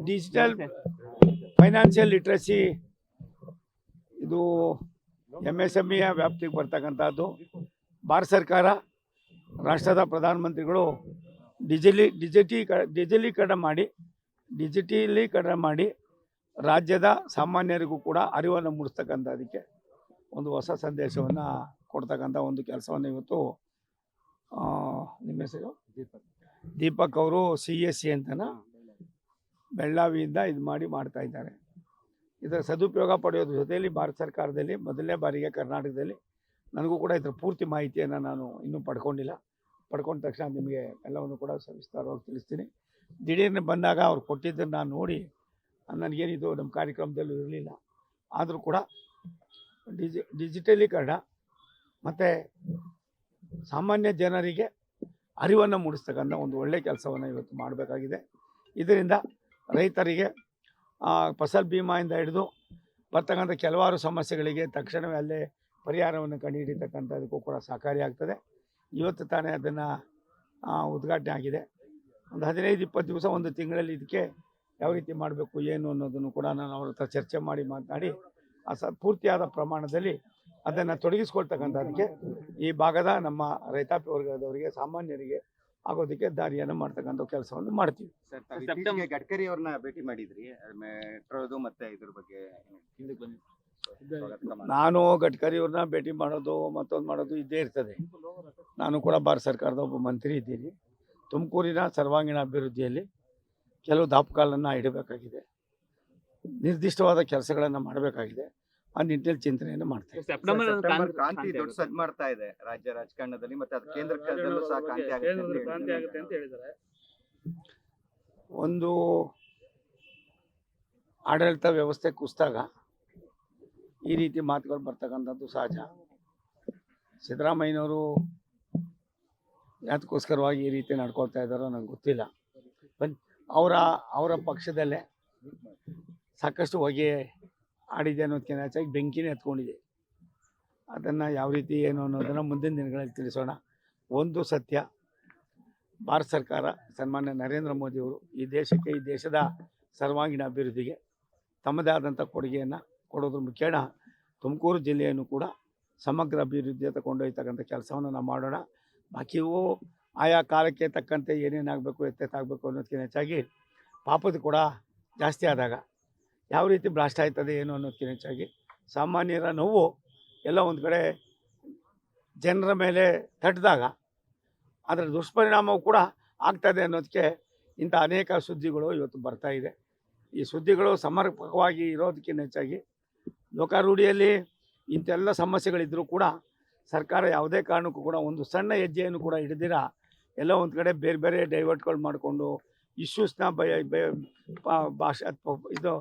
Digital financial literacy ಇದು MSMEಯ ವ್ಯಾಪ್ತಿಗೆ ಬರ್ತಕ್ಕಂಥದ್ದು. ಭಾರತ ಸರ್ಕಾರ, ರಾಷ್ಟ್ರದ ಪ್ರಧಾನಮಂತ್ರಿಗಳು ಡಿಜಿಟಲೀಕರಣ ಮಾಡಿ ರಾಜ್ಯದ ಸಾಮಾನ್ಯರಿಗೂ ಕೂಡ ಅರಿವನ್ನು ಮೂಡಿಸ್ತಕ್ಕಂಥದಕ್ಕೆ ಒಂದು ಹೊಸ ಸಂದೇಶವನ್ನು ಕೊಡ್ತಕ್ಕಂಥ ಒಂದು ಕೆಲಸವನ್ನು ಇವತ್ತು ನಿಮ್ಮ ಹೆಸರು ದೀಪಕ್ ಅವರು CSC ಅಂತನ ಬೆಳ್ಳಾವಿಯಿಂದ ಇದು ಮಾಡ್ತಾ ಇದ್ದಾರೆ. ಇದರ ಸದುಪಯೋಗ ಪಡೆಯೋದ್ರ ಜೊತೆಯಲ್ಲಿ ಭಾರತ ಸರ್ಕಾರದಲ್ಲಿ ಮೊದಲನೇ ಬಾರಿಗೆ ಕರ್ನಾಟಕದಲ್ಲಿ ನನಗೂ ಕೂಡ ಇದರ ಪೂರ್ತಿ ಮಾಹಿತಿಯನ್ನು ನಾನು ಇನ್ನೂ ಪಡ್ಕೊಂಡ ತಕ್ಷಣ ನಿಮಗೆ ಎಲ್ಲವನ್ನು ಕೂಡ ಸವಿಸ್ತಾರವಾಗಿ ತಿಳಿಸ್ತೀನಿ. ದಿಢೀರ್ನೆ ಬಂದಾಗ ಅವ್ರು ಕೊಟ್ಟಿದ್ದನ್ನು ನಾನು ನೋಡಿ ನನಗೇನಿದು ನಮ್ಮ ಕಾರ್ಯಕ್ರಮದಲ್ಲೂ ಇರಲಿಲ್ಲ, ಆದರೂ ಕೂಡ ಡಿಜಿಟಲೀಕರಣ ಮತ್ತು ಸಾಮಾನ್ಯ ಜನರಿಗೆ ಅರಿವನ್ನು ಮೂಡಿಸ್ತಕ್ಕಂಥ ಒಂದು ಒಳ್ಳೆಯ ಕೆಲಸವನ್ನು ಇವತ್ತು ಮಾಡಬೇಕಾಗಿದೆ. ಇದರಿಂದ ರೈತರಿಗೆ ಫಸಲ್ ಭೀಮಾಯಿಂದ ಹಿಡಿದು ಬರ್ತಕ್ಕಂಥ ಕೆಲವಾರು ಸಮಸ್ಯೆಗಳಿಗೆ ತಕ್ಷಣವೇ ಅಲ್ಲೇ ಪರಿಹಾರವನ್ನು ಕಂಡುಹಿಡಿತಕ್ಕಂಥದಕ್ಕೂ ಕೂಡ ಸಹಕಾರಿಯಾಗ್ತದೆ. ಇವತ್ತು ತಾನೇ ಅದನ್ನು ಉದ್ಘಾಟನೆ ಆಗಿದೆ. ಒಂದು 15-20 ದಿವಸ, ಒಂದು ತಿಂಗಳಲ್ಲಿ ಇದಕ್ಕೆ ಯಾವ ರೀತಿ ಮಾಡಬೇಕು ಏನು ಅನ್ನೋದನ್ನು ಕೂಡ ನಾನು ಅವ್ರ ಹತ್ರ ಚರ್ಚೆ ಮಾಡಿ ಮಾತನಾಡಿ ಪೂರ್ತಿಯಾದ ಪ್ರಮಾಣದಲ್ಲಿ ಅದನ್ನು ತೊಡಗಿಸ್ಕೊಳ್ತಕ್ಕಂಥದಕ್ಕೆ ಈ ಭಾಗದ ನಮ್ಮ ರೈತಾಪಿ ವರ್ಗದವರಿಗೆ, ಸಾಮಾನ್ಯರಿಗೆ ಆಗೋದಕ್ಕೆ ದಾರಿಯನ್ನು ಮಾಡ್ತಕ್ಕಂಥ ಕೆಲಸವನ್ನು ಮಾಡ್ತೀವಿ. ಗಡ್ಕರಿ ಅವ್ರನ್ನ ಭೇಟಿ ಮಾಡಿದ್ರಿ, ಮೆಟ್ರೋದು ಮತ್ತೆ ಇದ್ರ ಬಗ್ಗೆ ನಾನು ಗಡ್ಕರಿ ಅವ್ರನ್ನ ಭೇಟಿ ಮಾಡೋದು ಮತ್ತೊಂದು ಮಾಡೋದು ಇದ್ದೇ ಇರ್ತದೆ. ನಾನು ಕೂಡ ಭಾರತ ಸರ್ಕಾರದ ಒಬ್ಬ ಮಂತ್ರಿ ಇದ್ದೀನಿ. ತುಮಕೂರಿನ ಸರ್ವಾಂಗೀಣ ಅಭಿವೃದ್ಧಿಯಲ್ಲಿ ಕೆಲವು ದಾಪುಗಾಲನ್ನು ಇಡಬೇಕಾಗಿದೆ, ನಿರ್ದಿಷ್ಟವಾದ ಕೆಲಸಗಳನ್ನು ಮಾಡಬೇಕಾಗಿದೆ. ಆ ನಿಟ್ಟಿನಲ್ಲಿ ಚಿಂತನೆಯನ್ನು ಮಾಡ್ತಾರೆ. ಕ್ರಾಂತಿ ದೊಡ್ಡ ಸದ್ ಮಾಡ್ತಾ ಇದೆ ರಾಜ್ಯ ರಾಜಕಾರಣದಲ್ಲಿ, ಮತ್ತೆ ಅದು ಕೇಂದ್ರದಲ್ಲೂ ಸಹ ಕ್ರಾಂತಿ ಆಗುತ್ತೆ ಅಂತ ಹೇಳಿದ್ದಾರೆ. ಒಂದು ಆಡಳಿತ ವ್ಯವಸ್ಥೆ ಕುಸಿದಾಗ ಈ ರೀತಿ ಮಾತುಗಳು ಬರ್ತಕ್ಕಂಥದ್ದು ಸಹಜ. ಸಿದ್ದರಾಮಯ್ಯನವರು ಯಾತಕ್ಕೋಸ್ಕರವಾಗಿ ಈ ರೀತಿ ನಡ್ಕೊಳ್ತಾ ಇದ್ದಾರೋ ನನಗೆ ಗೊತ್ತಿಲ್ಲ. ಅವರ ಪಕ್ಷದಲ್ಲೇ ಸಾಕಷ್ಟು ಹೊಗೆ ಆಡಿದೆ ಅನ್ನೋದಕ್ಕಿಂತ ಹೆಚ್ಚಾಗಿ ಬೆಂಕಿನೇ ಹತ್ಕೊಂಡಿದೆ. ಅದನ್ನು ಯಾವ ರೀತಿ ಏನು ಅನ್ನೋದನ್ನು ಮುಂದಿನ ದಿನಗಳಲ್ಲಿ ತಿಳಿಸೋಣ. ಒಂದು ಸತ್ಯ, ಭಾರತ ಸರ್ಕಾರ, ಸನ್ಮಾನ್ಯ ನರೇಂದ್ರ ಮೋದಿಯವರು ಈ ದೇಶಕ್ಕೆ, ಈ ದೇಶದ ಸರ್ವಾಂಗೀಣ ಅಭಿವೃದ್ಧಿಗೆ ತಮ್ಮದೇ ಆದಂಥ ಕೊಡುಗೆಯನ್ನು ಕೊಡೋದ್ರ ಮುಖೇನ ತುಮಕೂರು ಜಿಲ್ಲೆಯನ್ನು ಕೂಡ ಸಮಗ್ರ ಅಭಿವೃದ್ಧಿಯತ್ತ ಕೊಂಡೊಯ್ತಕ್ಕಂಥ ಕೆಲಸವನ್ನು ನಾವು ಮಾಡೋಣ. ಬಾಕಿಯೂ ಆಯಾ ಕಾಲಕ್ಕೆ ತಕ್ಕಂತೆ ಏನೇನಾಗಬೇಕು, ಎತ್ತೆತ್ತಾಗಬೇಕು ಅನ್ನೋದಕ್ಕಿಂತ ಹೆಚ್ಚಾಗಿ ಪಾಪದ ಕೂಡ ಜಾಸ್ತಿ ಆದಾಗ ಯಾವ ರೀತಿ ಬ್ಲಾಸ್ಟ್ ಆಯ್ತದೆ ಏನು ಅನ್ನೋದಕ್ಕಿಂತ ಹೆಚ್ಚಾಗಿ ಸಾಮಾನ್ಯರ ನೋವು ಎಲ್ಲ ಒಂದು ಕಡೆ ಜನರ ಮೇಲೆ ತಟ್ಟಿದಾಗ ಅದರ ದುಷ್ಪರಿಣಾಮವು ಕೂಡ ಆಗ್ತದೆ ಅನ್ನೋದಕ್ಕೆ ಇಂಥ ಅನೇಕ ಸುದ್ದಿಗಳು ಇವತ್ತು ಬರ್ತಾ ಇದೆ. ಈ ಸುದ್ದಿಗಳು ಸಮರ್ಪಕವಾಗಿ ಇರೋದಕ್ಕಿಂತ ಹೆಚ್ಚಾಗಿ ಲೋಕಾರೂಢಿಯಲ್ಲಿ ಇಂಥೆಲ್ಲ ಸಮಸ್ಯೆಗಳಿದ್ದರೂ ಕೂಡ ಸರ್ಕಾರ ಯಾವುದೇ ಕಾರಣಕ್ಕೂ ಕೂಡ ಒಂದು ಸಣ್ಣ ಹೆಜ್ಜೆಯನ್ನು ಕೂಡ ಹಿಡಿದಿರ ಎಲ್ಲ ಒಂದು ಕಡೆ ಬೇರೆ ಬೇರೆ ಡೈವರ್ಟ್ಗಳು ಮಾಡಿಕೊಂಡು ಇಶ್ಯೂಸ್ನ ಭಾಷೆ ಇದು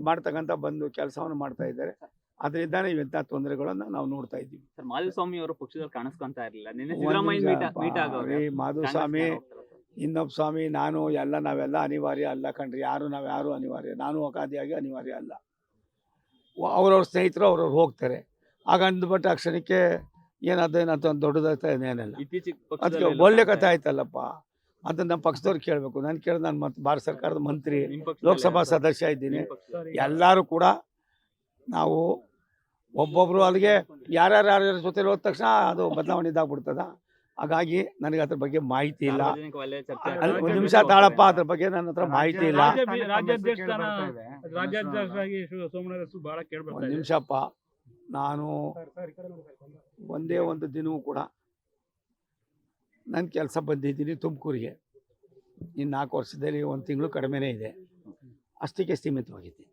ಮಾಡ್ತಕ್ಕಂಥ ಬಂದು ಕೆಲಸವನ್ನು ಮಾಡ್ತಾ ಇದ್ದಾರೆ. ಅದರಿಂದಾನೇ ಇವೆಂಥ ತೊಂದರೆಗಳನ್ನು ನಾವು ನೋಡ್ತಾ ಇದ್ದೀವಿ. ಮಾಧುಸ್ವಾಮಿ ಅವರು ಪಕ್ಷದಲ್ಲಿ ಕಾಣಿಸ್ಕೊಂತಾ ಇರಲಿಲ್ಲ. ಮಾಧುಸ್ವಾಮಿ, ಇನ್ನೊಬ್ಬ ಸ್ವಾಮಿ, ನಾನು ನಾವೆಲ್ಲ ಅನಿವಾರ್ಯ ಅಲ್ಲ ಕಣ್ರಿ. ನಾವ್ಯಾರು ಅನಿವಾರ್ಯ, ನಾನು ಅಗಾದಿಯಾಗಿ ಅನಿವಾರ್ಯ ಅಲ್ಲ. ಅವ್ರವ್ರ ಸ್ನೇಹಿತರು ಅವ್ರವ್ರು ಹೋಗ್ತಾರೆ. ಆಗ ಅಂದ್ಬಿಟ್ಟು ಆ ಕ್ಷಣಕ್ಕೆ ಏನಾದೇನಂತ ಒಂದು ದೊಡ್ಡದಾಗ್ತಾ ಏನೆಲ್ಲ ಅದಕ್ಕೆ ಒಳ್ಳೆ ಕಥೆ ಆಯ್ತಲ್ಲಪ್ಪ ಅಂತ ನಮ್ಮ ಪಕ್ಷದವ್ರು ಕೇಳಬೇಕು. ನಾನು ಕೇಳಿದ್ರೆ ನಾನು ಮತ್ತು ಭಾರತ ಸರ್ಕಾರದ ಮಂತ್ರಿ, ಲೋಕಸಭಾ ಸದಸ್ಯ ಇದ್ದೀನಿ. ಎಲ್ಲರೂ ಕೂಡ ನಾವು ಒಬ್ಬೊಬ್ಬರು ಅಲ್ಲಿಗೆ ಯಾರ್ಯಾರ ಜೊತೆ ಹೋದ ತಕ್ಷಣ ಅದು ಬದಲಾವಣೆ ಇದಾಗ್ಬಿಡ್ತದ. ಹಾಗಾಗಿ ನನಗೆ ಅದ್ರ ಬಗ್ಗೆ ಮಾಹಿತಿ ಇಲ್ಲ. ಒಂದು ನಿಮಿಷ ತಾಳಪ್ಪ, ಅದ್ರ ಬಗ್ಗೆ ನನ್ನ ಹತ್ರ ಮಾಹಿತಿ ಇಲ್ಲ. ಒಂದು ನಿಮಿಷಪ್ಪ, ನಾನು ಒಂದೇ ಒಂದು ದಿನವೂ ಕೂಡ ನನ್ನ ಕೆಲಸ ಬಂದಿದ್ದೀನಿ ತುಮಕೂರಿಗೆ. ಇನ್ನು 4 ವರ್ಷದಲ್ಲಿ 1 ತಿಂಗಳು ಕಡಿಮೆನೇ ಇದೆ, ಅಷ್ಟಕ್ಕೆ ಸೀಮಿತವಾಗಿದೆ.